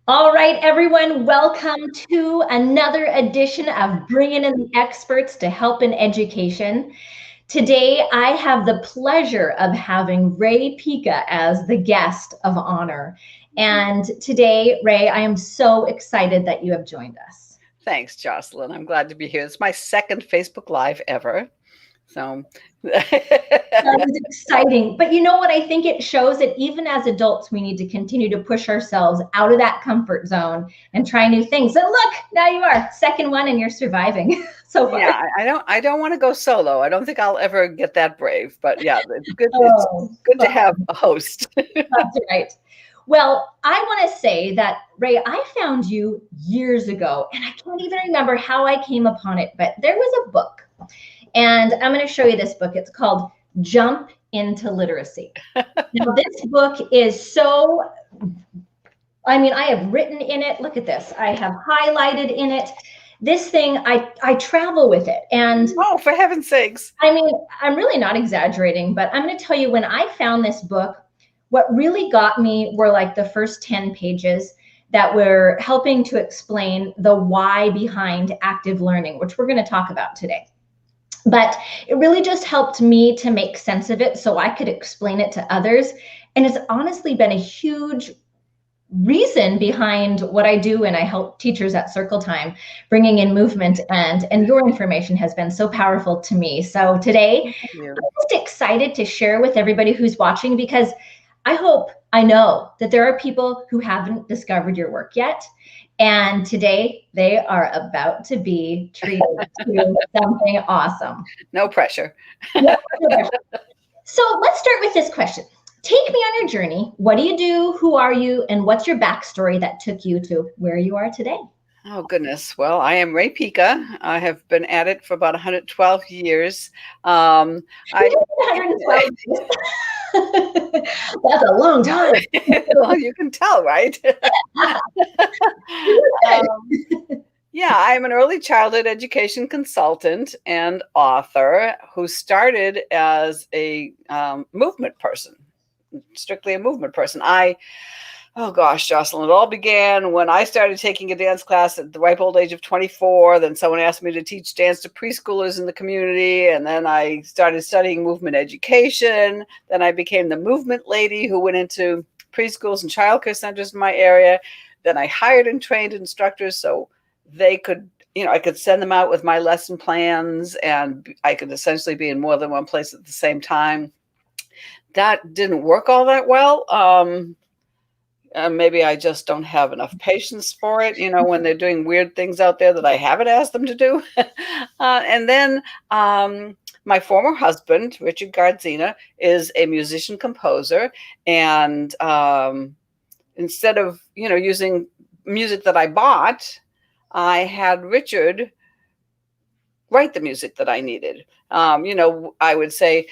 All right, everyone, welcome to another edition of Bringing in the Experts to Help in Education. Today, I have the pleasure of having Rae Pica as the guest of honor. And today, Rae, I am so excited that you have joined us. Thanks, Jocelyn. I'm glad to be here. It's my second Facebook Live ever. So That is exciting. But you know what? I think it shows that even as adults, we need to continue to push ourselves out of that comfort zone and try new things. And look, now you are second one and you're surviving so far. yeah, I don't want to go solo. I don't think I'll ever get that brave. But yeah, it's Oh, good to have a host. that's right. Well, I want to say that, Rae, I found you years ago, and I can't even remember how I came upon it, but there was a book, and I'm going to show you this book. It's called Jump into Literacy. Now, this book is so, I mean, I have written in it. Look at this. I have highlighted in it. This thing, I travel with it. And oh, for heaven's sakes. I mean, I'm really not exaggerating, but I'm going to tell you, when I found this book, what really got me were like the first 10 pages that were helping to explain the why behind active learning, which we're going to talk about today. But it really just helped me to make sense of it so I could explain it to others. And it's honestly been a huge reason behind what I do, and I help teachers at Circle Time, bringing in movement, and your information has been so powerful to me. So today, I'm just excited to share with everybody who's watching, because I know that there are people who haven't discovered your work yet. And today they are about to be treated to something awesome. No pressure. No pressure. So let's start with this question. Take me on your journey. What do you do? Who are you? And what's your backstory that took you to where you are today? Oh, goodness. Well, I am Rae Pica. I have been at it for about 112 years. 112 years. That's a long time. Well, you can tell, right? Yeah, I'm an early childhood education consultant and author who started as a movement person, strictly a movement person. Oh gosh, Jocelyn, it all began when I started taking a dance class at the ripe old age of 24. Then someone asked me to teach dance to preschoolers in the community. And then I started studying movement education. Then I became the movement lady who went into preschools and childcare centers in my area. Then I hired and trained instructors so they could, I could send them out with my lesson plans, and I could essentially be in more than one place at the same time. That didn't work all that well. Maybe I just don't have enough patience for it, when they're doing weird things out there that I haven't asked them to do. And then my former husband, Richard Gardzina, is a musician composer. And instead of, using music that I bought, I had Richard write the music that I needed. I would say,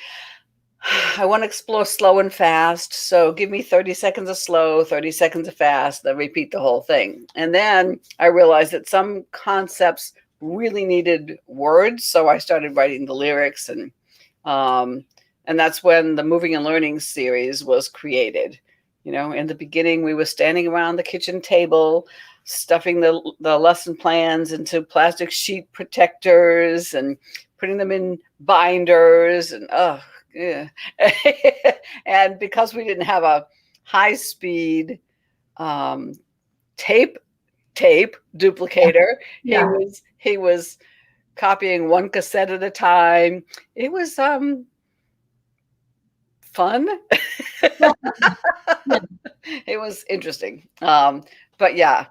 I want to explore slow and fast. So give me 30 seconds of slow, 30 seconds of fast, then repeat the whole thing. And then I realized that some concepts really needed words. So I started writing the lyrics, and that's when the Moving and Learning series was created. In the beginning, we were standing around the kitchen table, stuffing the lesson plans into plastic sheet protectors and putting them in binders, and yeah. And because we didn't have a high-speed tape duplicator, yeah. he was copying one cassette at a time. It was fun. It was interesting. But yeah,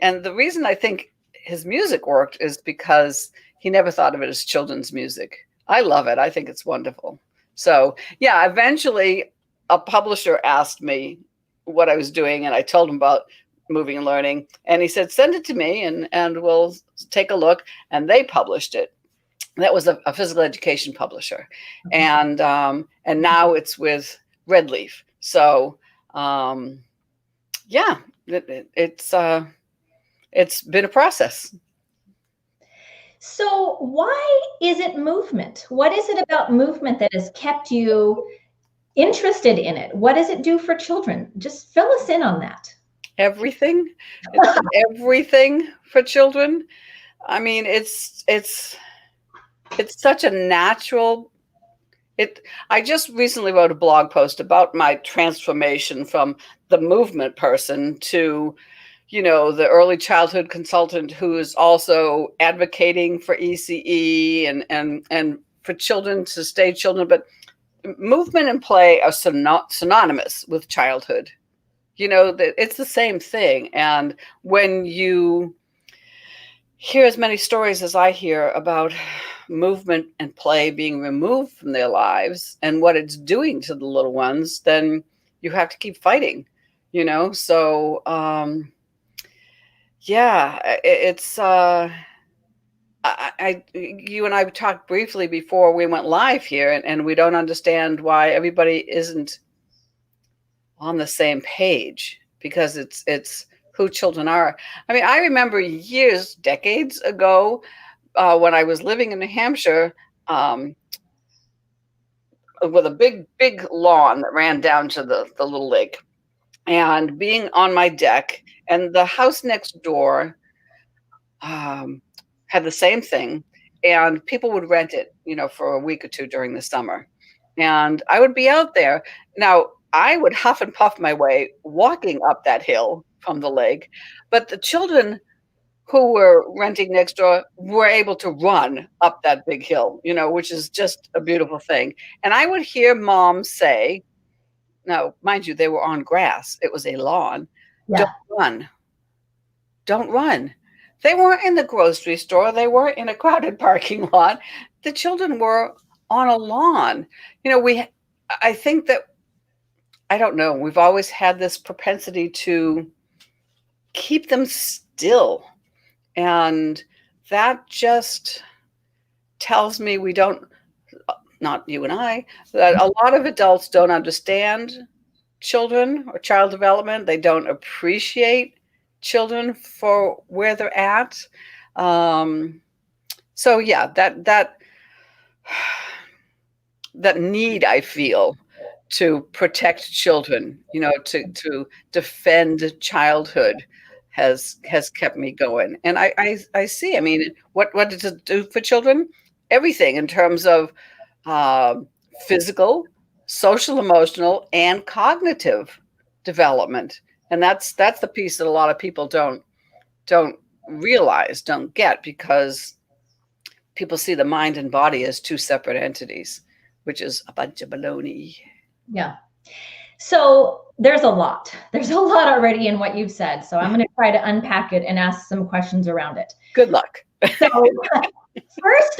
and the reason I think his music worked is because he never thought of it as children's music. I love it. I think it's wonderful. So yeah, eventually a publisher asked me what I was doing, and I told him about Moving and Learning, and he said, send it to me and we'll take a look. And they published it. That was a physical education publisher. And now it's with Red Leaf. So yeah, it's been a process. So why is it movement? What is it about movement that has kept you interested in it? What does it do for children? Just fill us in on that. everything. It's everything for children. I mean, it's such a natural. I just recently wrote a blog post about my transformation from the movement person to, the early childhood consultant who is also advocating for ECE and for children to stay children. But movement and play are synonymous with childhood. It's the same thing. And when you hear as many stories as I hear about movement and play being removed from their lives and what it's doing to the little ones, then you have to keep fighting, So, it's, you and I talked briefly before we went live here, and we don't understand why everybody isn't on the same page, because it's who children are. I mean, I remember decades ago, when I was living in New Hampshire, with a big lawn that ran down to the little lake, and being on my deck, and the house next door had the same thing, and people would rent it, for a week or two during the summer. And I would be out there. Now, I would huff and puff my way walking up that hill from the lake, but the children who were renting next door were able to run up that big hill, which is just a beautiful thing. And I would hear moms say, now, mind you, they were on grass. It was a lawn. Yeah. Don't run. Don't run. They weren't in the grocery store. They weren't in a crowded parking lot. The children were on a lawn. I think that, I don't know, we've always had this propensity to keep them still. And that just tells me we don't, not you and I, that a lot of adults don't understand children or child development. They don't appreciate children for where they're at. So yeah, that need I feel to protect children, to defend childhood has kept me going. And I see, I mean, what does it do for children? Everything in terms of physical, social, emotional, and cognitive development. And that's the piece that a lot of people don't realize, don't get, because people see the mind and body as two separate entities, which is a bunch of baloney. Yeah. So there's a lot already in what you've said. So I'm going to try to unpack it and ask some questions around it. Good luck. So first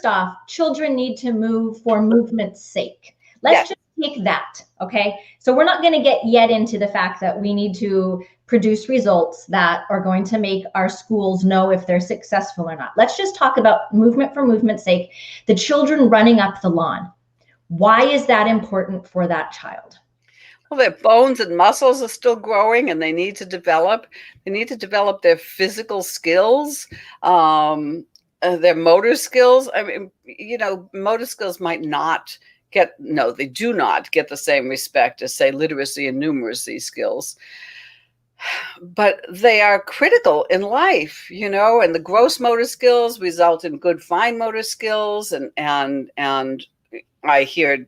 off, children need to move for movement's sake. Let's just take that. Okay. So we're not going to get yet into the fact that we need to produce results that are going to make our schools know if they're successful or not. Let's just talk about movement for movement's sake. The children running up the lawn. Why is that important for that child? Well, their bones and muscles are still growing, and they need to develop. They need to develop their physical skills, their motor skills. I mean, motor skills might not they do not get the same respect as, say, literacy and numeracy skills. But they are critical in life, and the gross motor skills result in good fine motor skills. And I hear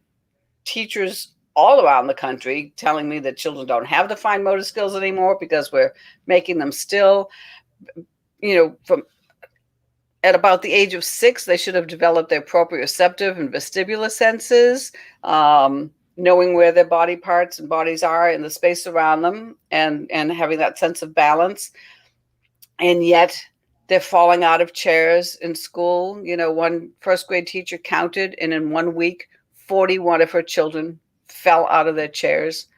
teachers all around the country telling me that children don't have the fine motor skills anymore because we're making them still, from at about the age of 6, they should have developed their proprioceptive and vestibular senses, knowing where their body parts and bodies are in the space around them, and having that sense of balance. And yet they're falling out of chairs in school. One first grade teacher counted, and in 1 week, 41 of her children fell out of their chairs,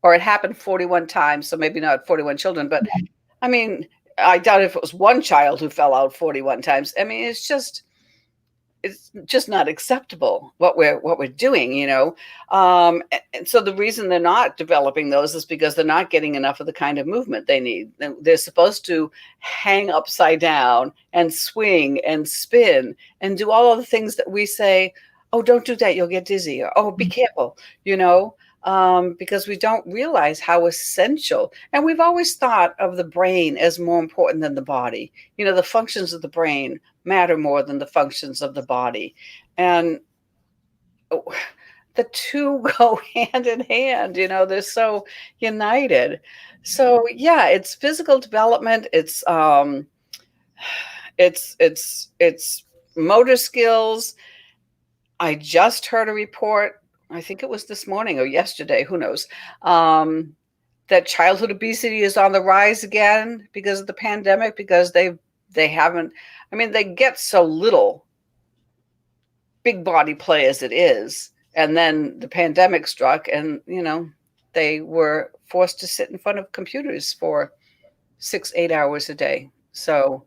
or it happened 41 times. So maybe not 41 children, but I mean, I doubt if it was one child who fell out 41 times. I mean, it's just not acceptable what we're doing, and so the reason they're not developing those is because they're not getting enough of the kind of movement they need. They're supposed to hang upside down and swing and spin and do all of the things that we say, oh, don't do that, you'll get dizzy, or oh, be careful, because we don't realize how essential. And we've always thought of the brain as more important than the body. You know, the functions of the brain matter more than the functions of the body. And the two go hand in hand, you know, they're so united. So yeah, it's physical development, it's motor skills. I just heard a report, I think it was this morning or yesterday, who knows, that childhood obesity is on the rise again because of the pandemic, because they haven't, I mean, they get so little big body play as it is. And then the pandemic struck, and, you know, they were forced to sit in front of computers for 6, 8 hours a day. So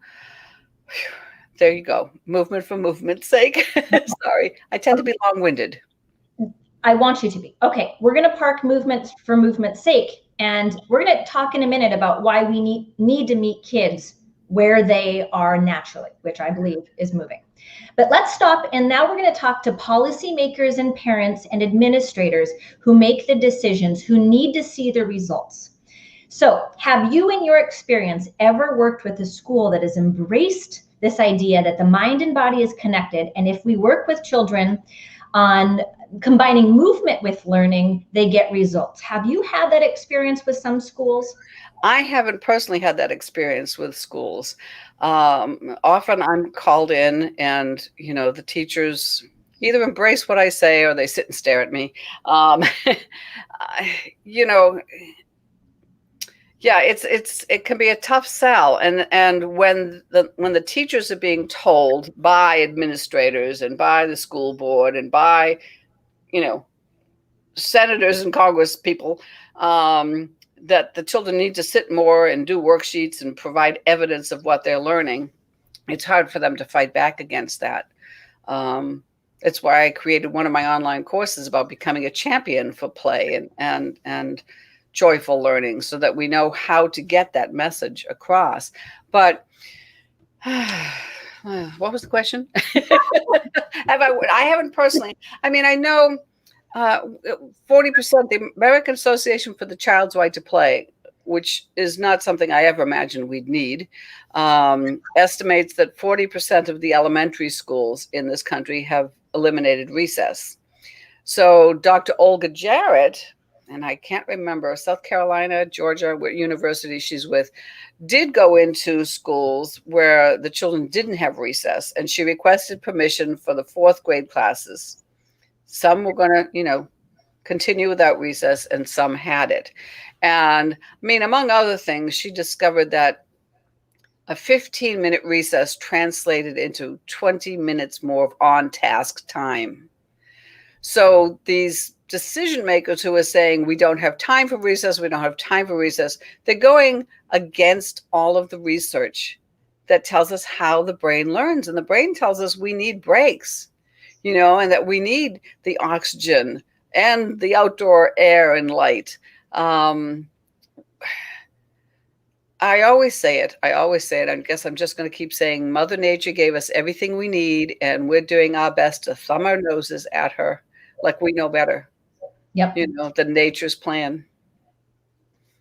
there you go. Movement for movement's sake. Sorry, I tend to be long-winded. I want you to be. Okay, we're going to park movements for movement's sake. And we're going to talk in a minute about why we need to meet kids where they are naturally, which I believe is moving. But let's stop. And now we're going to talk to policymakers and parents and administrators who make the decisions, who need to see the results. So have you, in your experience, ever worked with a school that has embraced this idea that the mind and body is connected? And if we work with children on combining movement with learning, they get results. Have you had that experience with some schools? I haven't personally had that experience with schools. Often I'm called in, and, you know, the teachers either embrace what I say or they sit and stare at me. You know, yeah, it can be a tough sell, and when the teachers are being told by administrators and by the school board and by, you know, senators and Congress people, that the children need to sit more and do worksheets and provide evidence of what they're learning, it's hard for them to fight back against that. It's why I created one of my online courses about becoming a champion for play and joyful learning, so that we know how to get that message across. But what was the question? I haven't personally. I mean, I know 40%, the American Association for the Child's Right to Play, which is not something I ever imagined we'd need, estimates that 40% of the elementary schools in this country have eliminated recess. So Dr. Olga Jarrett, and I can't remember, South Carolina, Georgia, what university she's with, did go into schools where the children didn't have recess, and she requested permission for the 4th grade classes. Some were going to, you know, continue without recess, and some had it. And I mean, among other things, she discovered that a 15-minute recess translated into 20 minutes more of on-task time. So these decision makers who are saying we don't have time for recess, they're going against all of the research that tells us how the brain learns. And the brain tells us we need breaks, you know, and that we need the oxygen and the outdoor air and light. I always say it. I guess I'm just going to keep saying Mother Nature gave us everything we need, and we're doing our best to thumb our noses at her like we know better. Yep. You know, the nature's plan.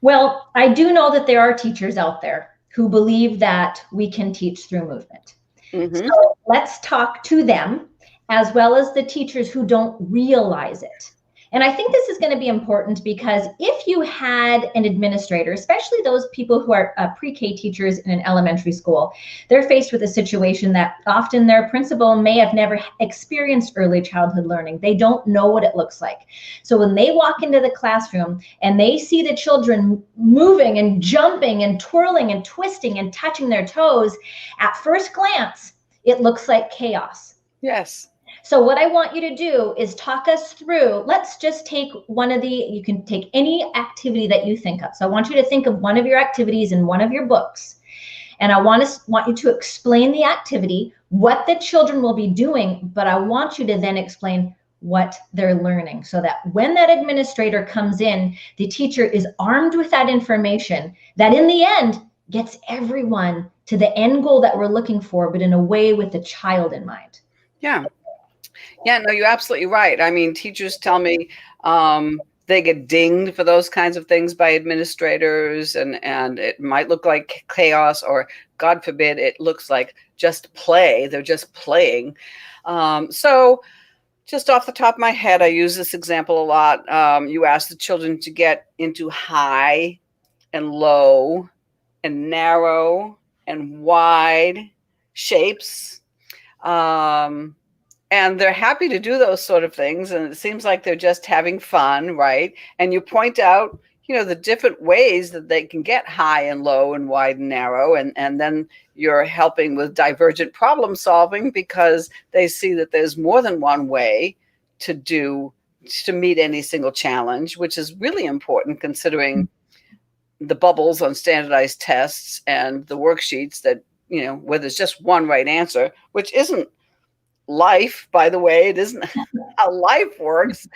Well, I do know that there are teachers out there who believe that we can teach through movement. Mm-hmm. So let's talk to them, as well as the teachers who don't realize it. And I think this is going to be important, because if you had an administrator, especially those people who are pre-K teachers in an elementary school, they're faced with a situation that often their principal may have never experienced early childhood learning. They don't know what it looks like. So when they walk into the classroom and they see the children moving and jumping and twirling and twisting and touching their toes, at first glance, it looks like chaos. Yes. So what I want you to do is talk us through, let's just take you can take any activity that you think of. So I want you to think of one of your activities in one of your books. And I want you to explain the activity, what the children will be doing, but I want you to then explain what they're learning, so that when that administrator comes in, the teacher is armed with that information that in the end gets everyone to the end goal that we're looking for, but in a way with the child in mind. Yeah. Yeah, no, you're absolutely right. I mean, teachers tell me, they get dinged for those kinds of things by administrators, and it might look like chaos, or God forbid, it looks like just play. They're just playing. So just off the top of my head, I use this example a lot. You ask the children to get into high and low and narrow and wide shapes. And they're happy to do those sort of things. And it seems like they're just having fun, right? And you point out, the different ways that they can get high and low and wide and narrow. And then you're helping with divergent problem solving, because they see that there's more than one way to meet any single challenge, which is really important considering the bubbles on standardized tests and the worksheets that, where there's just one right answer, which isn't life, by the way. It isn't how life works.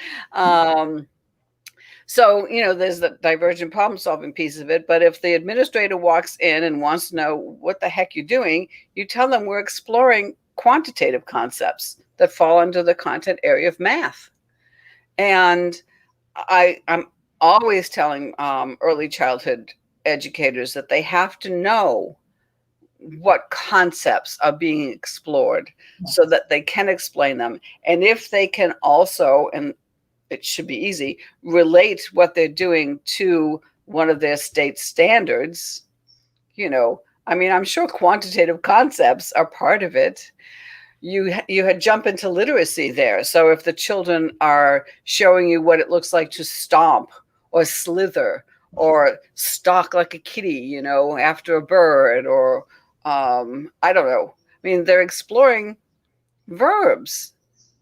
So, there's the divergent problem solving piece of it. But if the administrator walks in and wants to know what the heck you're doing, you tell them we're exploring quantitative concepts that fall under the content area of math. And I'm always telling early childhood educators that they have to know what concepts are being explored so that they can explain them. And if they can also, and it should be easy, relate what they're doing to one of their state standards, I'm sure quantitative concepts are part of it. You had jump into literacy there. So if the children are showing you what it looks like to stomp or slither or stalk like a kitty, after a bird, or I don't know. They're exploring verbs,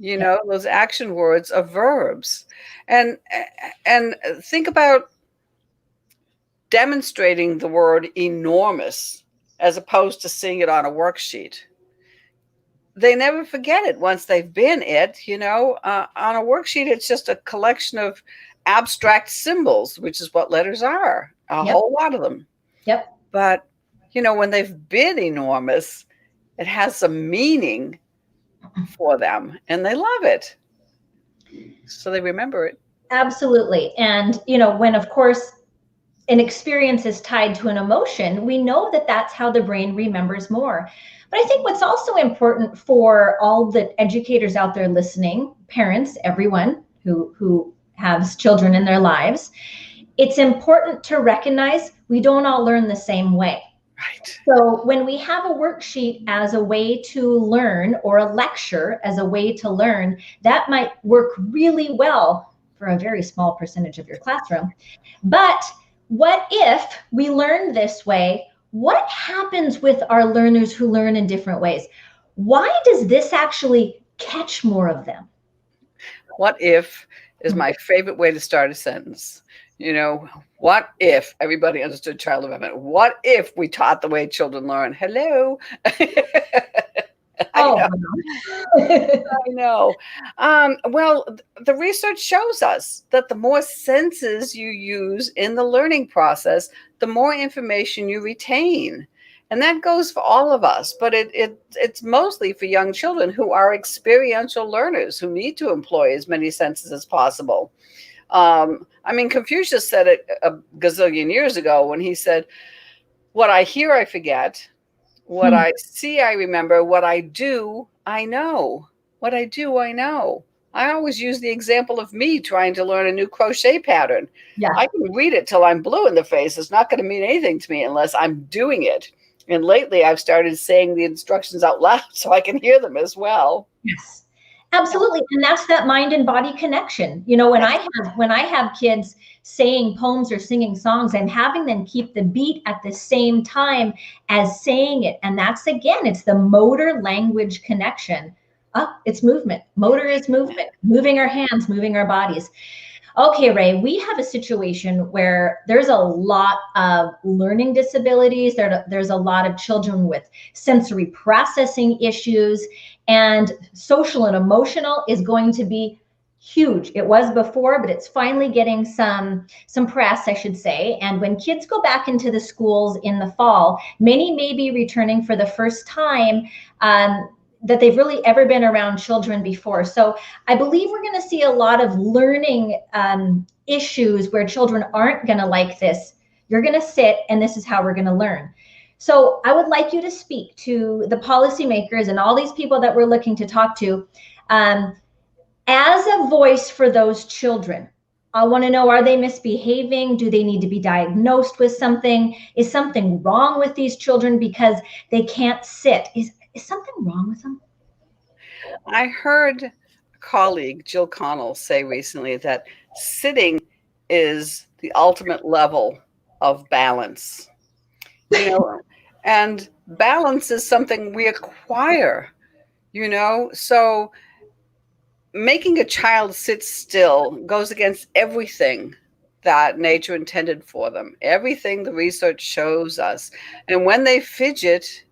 those action words are verbs. And think about demonstrating the word enormous as opposed to seeing it on a worksheet. They never forget it once they've been it, on a worksheet, it's just a collection of abstract symbols, which is what letters are, a whole lot of them. Yep. But, when they've been enormous, it has some meaning for them and they love it. So they remember it. Absolutely. And, when, of course, an experience is tied to an emotion, we know that that's how the brain remembers more. But I think what's also important for all the educators out there listening, parents, everyone who has children in their lives, it's important to recognize we don't all learn the same way. Right. So when we have a worksheet as a way to learn, or a lecture as a way to learn, that might work really well for a very small percentage of your classroom. But what if we learn this way? What happens with our learners who learn in different ways? Why does this actually catch more of them? What if is my favorite way to start a sentence. What if everybody understood child development? What if we taught the way children learn? Hello. I know. Well, the research shows us that the more senses you use in the learning process, the more information you retain. And that goes for all of us, but it's mostly for young children who are experiential learners, who need to employ as many senses as possible. Confucius said it a gazillion years ago when he said, what I hear, I forget. What I see, I remember. What I do, I know. What I do, I know. I always use the example of me trying to learn a new crochet pattern. Yeah. I can read it till I'm blue in the face. It's not going to mean anything to me unless I'm doing it. And lately I've started saying the instructions out loud so I can hear them as well. Yes, absolutely. And that's that mind and body connection. When I have kids saying poems or singing songs, I'm having them keep the beat at the same time as saying it. And that's, again, it's the motor language connection. It's movement. Motor is movement, moving our hands, moving our bodies. Okay, Rae, we have a situation where there's a lot of learning disabilities. There's a lot of children with sensory processing issues, and social and emotional is going to be huge. It was before, but it's finally getting some press, I should say. And when kids go back into the schools in the fall, many may be returning for the first time. that they've really ever been around children before. So I believe we're going to see a lot of learning issues where children aren't going to like this. You're going to sit, and this is how we're going to learn. So I would like you to speak to the policymakers and all these people that we're looking to talk to as a voice for those children. I want to know, are they misbehaving? Do they need to be diagnosed with something? Is something wrong with these children because they can't sit? Is something wrong with them? I heard a colleague, Jill Connell, say recently that sitting is the ultimate level of balance. And balance is something we acquire, so making a child sit still goes against everything that nature intended for them, everything the research shows us. And when they fidget,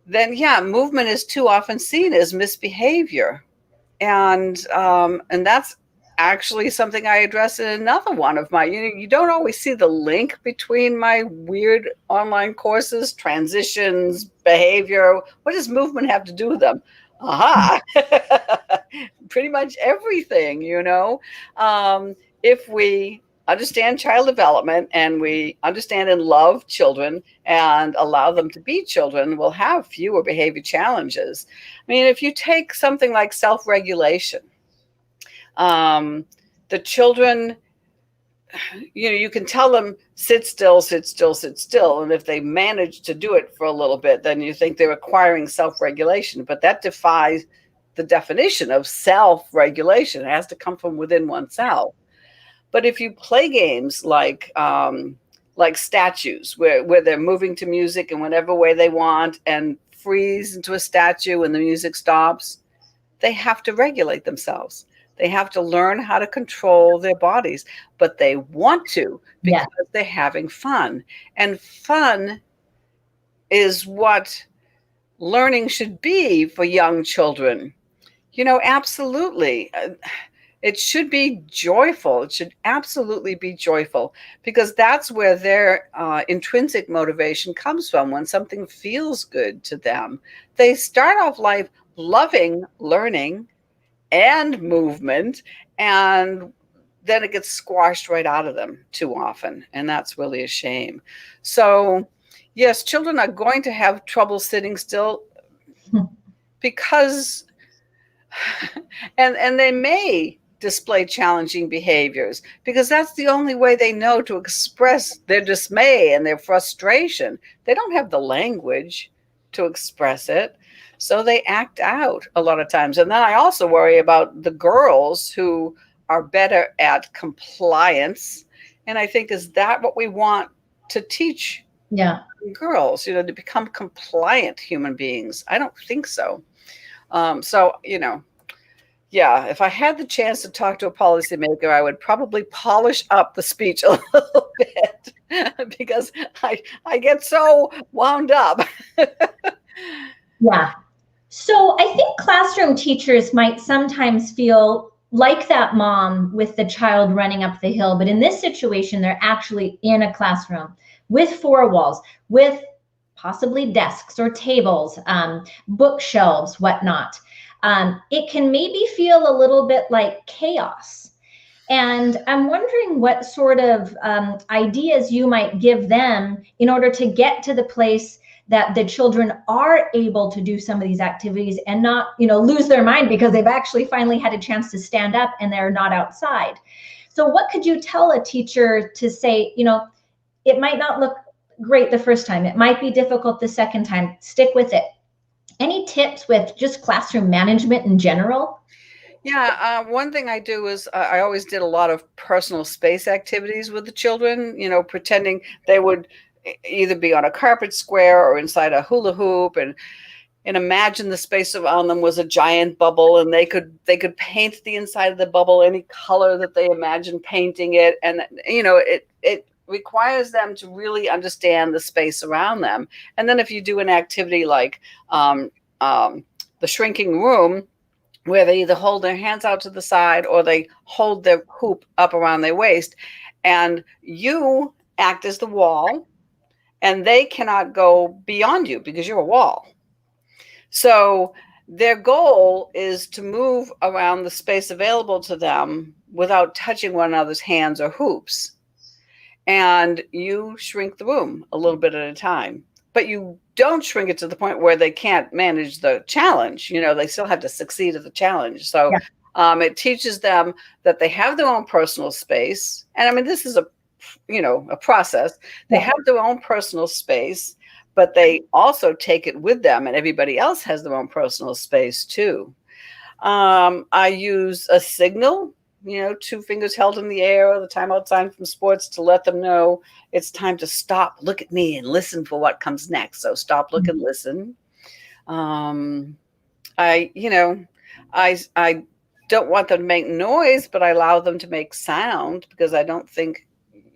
then movement is too often seen as misbehavior. And that's actually something I address in another one of my, you don't always see the link between my weird online courses, transitions, behavior. What does movement have to do with them? Aha. Pretty much everything, if we understand child development and we understand and love children and allow them to be children, we'll have fewer behavior challenges. I mean, if you take something like self-regulation, the children, you can tell them, sit still, sit still, sit still. And if they manage to do it for a little bit, then you think they're acquiring self-regulation. But that defies the definition of self-regulation. It has to come from within oneself. But if you play games like statues, where they're moving to music in whatever way they want and freeze into a statue when the music stops, they have to regulate themselves. They have to learn how to control their bodies, but they want to because they're having fun. And fun is what learning should be for young children. Absolutely. It should be joyful. It should absolutely be joyful, because that's where their intrinsic motivation comes from. When something feels good to them, they start off life loving learning and movement, and then it gets squashed right out of them too often. And that's really a shame. So yes, children are going to have trouble sitting still because, and they may display challenging behaviors because that's the only way they know to express their dismay and their frustration. They don't have the language to express it, so they act out a lot of times. And then I also worry about the girls who are better at compliance. And I think, is that what we want to teach girls, to become compliant human beings? I don't think so. If I had the chance to talk to a policymaker, I would probably polish up the speech a little bit because I get so wound up. Yeah. So I think classroom teachers might sometimes feel like that mom with the child running up the hill, but in this situation, they're actually in a classroom with four walls, with possibly desks or tables, bookshelves, whatnot. It can maybe feel a little bit like chaos. And I'm wondering what sort of ideas you might give them in order to get to the place that the children are able to do some of these activities and not, lose their mind because they've actually finally had a chance to stand up and they're not outside. So what could you tell a teacher to say, it might not look great the first time, it might be difficult the second time, stick with it? Any tips with just classroom management in general? Yeah, one thing I do is I always did a lot of personal space activities with the children, pretending they would either be on a carpet square or inside a hula hoop, and imagine the space around them was a giant bubble, and they could paint the inside of the bubble any color that they imagined painting it. And it requires them to really understand the space around them. And then if you do an activity like the shrinking room, where they either hold their hands out to the side or they hold their hoop up around their waist, and you act as the wall, and they cannot go beyond you because you're a wall. So their goal is to move around the space available to them without touching one another's hands or hoops. And you shrink the room a little bit at a time, but you don't shrink it to the point where they can't manage the challenge. They still have to succeed at the challenge. So it teaches them that they have their own personal space. And I mean, this is a process. They have their own personal space, but they also take it with them, and everybody else has their own personal space too. I use a signal, 2 fingers held in the air, or the timeout sign from sports, to let them know it's time to stop, look at me, and listen for what comes next. So stop, look, and listen. I don't want them to make noise, but I allow them to make sound, because I don't think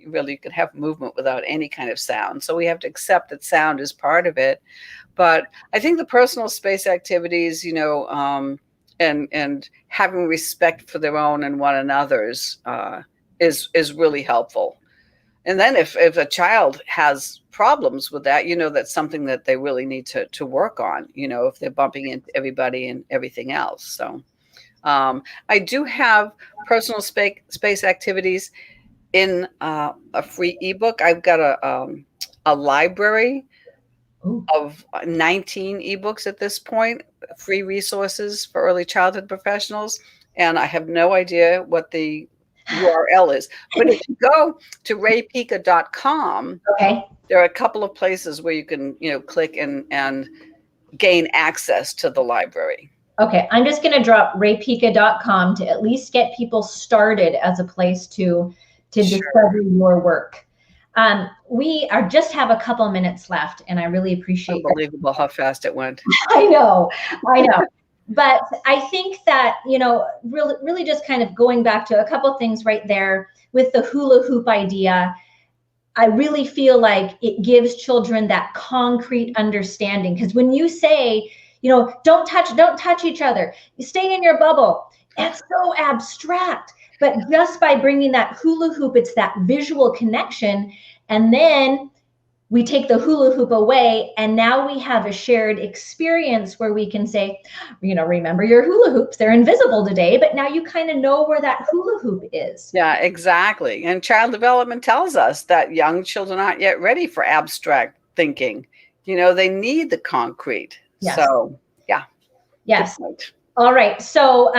really you can have movement without any kind of sound. So we have to accept that sound is part of it. But I think the personal space activities, and having respect for their own and one another's is really helpful. And then if a child has problems with that, that's something that they really need to work on, if they're bumping into everybody and everything else. So I do have personal space activities in a free ebook. I've got a library of 19 ebooks at this point, free resources for early childhood professionals. And I have no idea what the URL is. But if you go to raepica.com, there are a couple of places where you can, click and gain access to the library. Okay, I'm just going to drop raepica.com to at least get people started as a place to discover your work. We just have a couple minutes left, and I really appreciate it. Unbelievable how fast it went. I know. But I think that, really just kind of going back to a couple things right there with the hula hoop idea, I really feel like it gives children that concrete understanding. Because when you say, don't touch each other, you stay in your bubble, it's so abstract. But just by bringing that hula hoop, it's that visual connection. And then we take the hula hoop away, and now we have a shared experience where we can say, remember your hula hoops, they're invisible today, but now you kind of know where that hula hoop is. Yeah, exactly. And child development tells us that young children aren't yet ready for abstract thinking. They need the concrete. Yes. So, yeah. Yes. All right. So,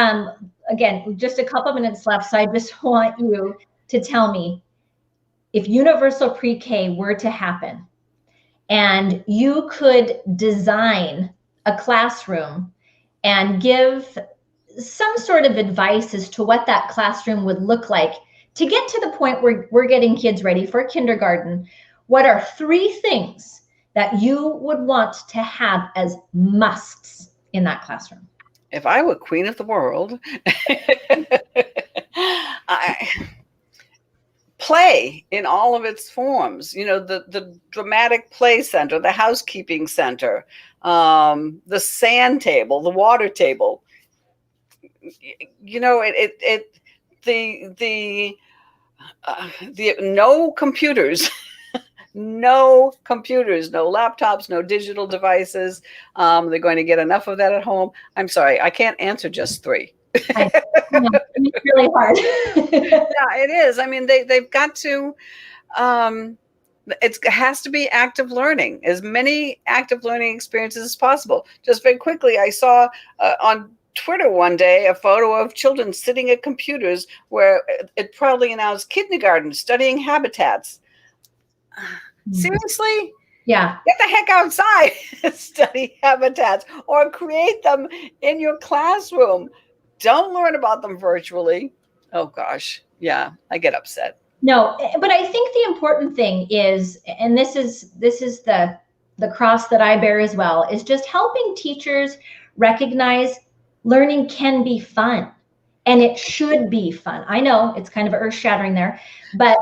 again, just a couple minutes left. So I just want you to tell me, if universal pre-K were to happen and you could design a classroom and give some sort of advice as to what that classroom would look like to get to the point where we're getting kids ready for kindergarten, what are 3 things that you would want to have as musts in that classroom? If I were queen of the world, play in all of its forms, the dramatic play center, the housekeeping center, the sand table, the water table, the no computers, no computers, no laptops, no digital devices. They're going to get enough of that at home. I'm sorry, I can't answer just 3. It's really hard. Yeah, it is. I mean, they've got to, it has to be active learning, as many active learning experiences as possible. Just very quickly, I saw on Twitter one day a photo of children sitting at computers where it proudly announced kindergarten studying habitats. Seriously? Yeah. Get the heck outside and study habitats, or create them in your classroom. Don't learn about them virtually. Oh gosh. Yeah, I get upset. No, but I think the important thing is, and this is the cross that I bear as well, is just helping teachers recognize learning can be fun, and it should be fun. I know it's kind of earth-shattering there, but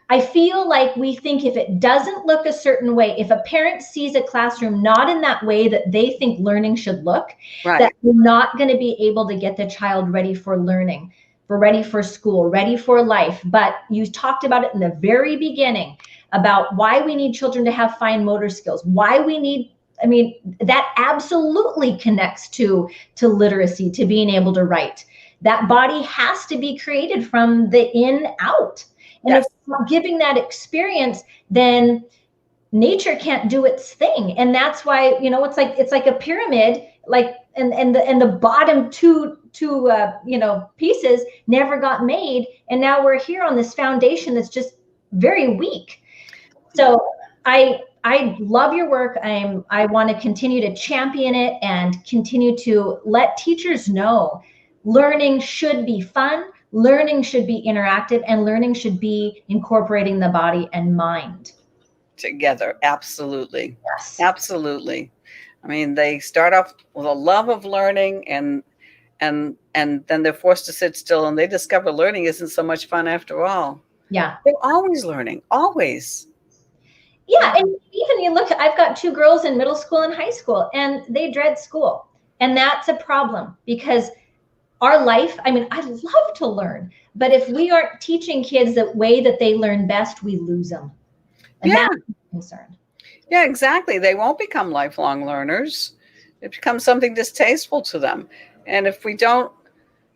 I feel like we think if it doesn't look a certain way, if a parent sees a classroom not in that way that they think learning should look, right, that we're not going to be able to get the child ready for learning, ready for school, ready for life. But you talked about it in the very beginning about why we need children to have fine motor skills, why we need I mean, that absolutely connects to literacy, to being able to write. That body has to be created from the in out. And Yes. if we're not giving that experience, then nature can't do its thing. And that's why, you know, it's like a pyramid, like, and the bottom two you know, pieces never got made, and now we're here on this foundation that's just very weak. So I love your work. I want to continue to champion it and continue to let teachers know learning should be fun, learning should be interactive, and learning should be incorporating the body and mind Together. Absolutely. Yes. Absolutely. I mean, they start off with a love of learning, and then they're forced to sit still, and they discover learning isn't so much fun after all. Yeah. They're always learning, always. Yeah, and even you look, I've got 2 girls in middle school and high school, and they dread school. And that's a problem, because our life, I mean, I love to learn, but if we aren't teaching kids the way that they learn best, we lose them. And Yeah. that's a concern. Yeah, exactly. They won't become lifelong learners. It becomes something distasteful to them. And if we don't,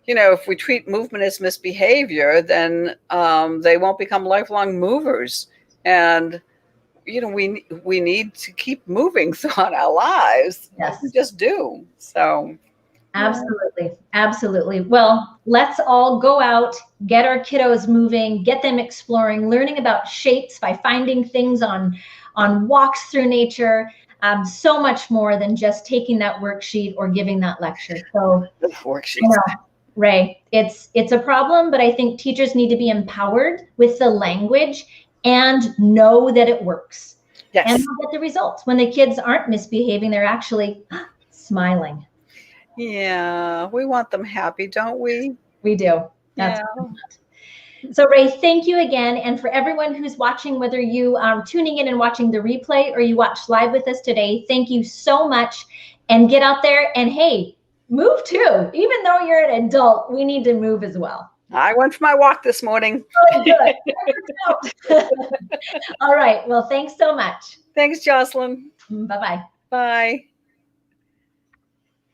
you know, if we treat movement as misbehavior, then they won't become lifelong movers. And, you know, we need to keep moving throughout our lives. Yes. We just do. So. Absolutely. Absolutely. Well, let's all go out, get our kiddos moving, get them exploring, learning about shapes by finding things on walks through nature. So much more than just taking that worksheet or giving that lecture. So, worksheets. You know, Rae, it's a problem, but I think teachers need to be empowered with the language and know that it works. Yes. And they'll get the results. When the kids aren't misbehaving, they're actually smiling. Yeah, we want them happy, don't we? We do. That's So Rae, thank you again. And for everyone who's watching, whether you are tuning in and watching the replay or you watch live with us today, thank you so much. And get out there and, hey, move too. Even though you're an adult, we need to move as well. I went for my walk this morning. Oh, good. All right. Well, thanks so much. Thanks, Jocelyn. Bye-bye. Bye.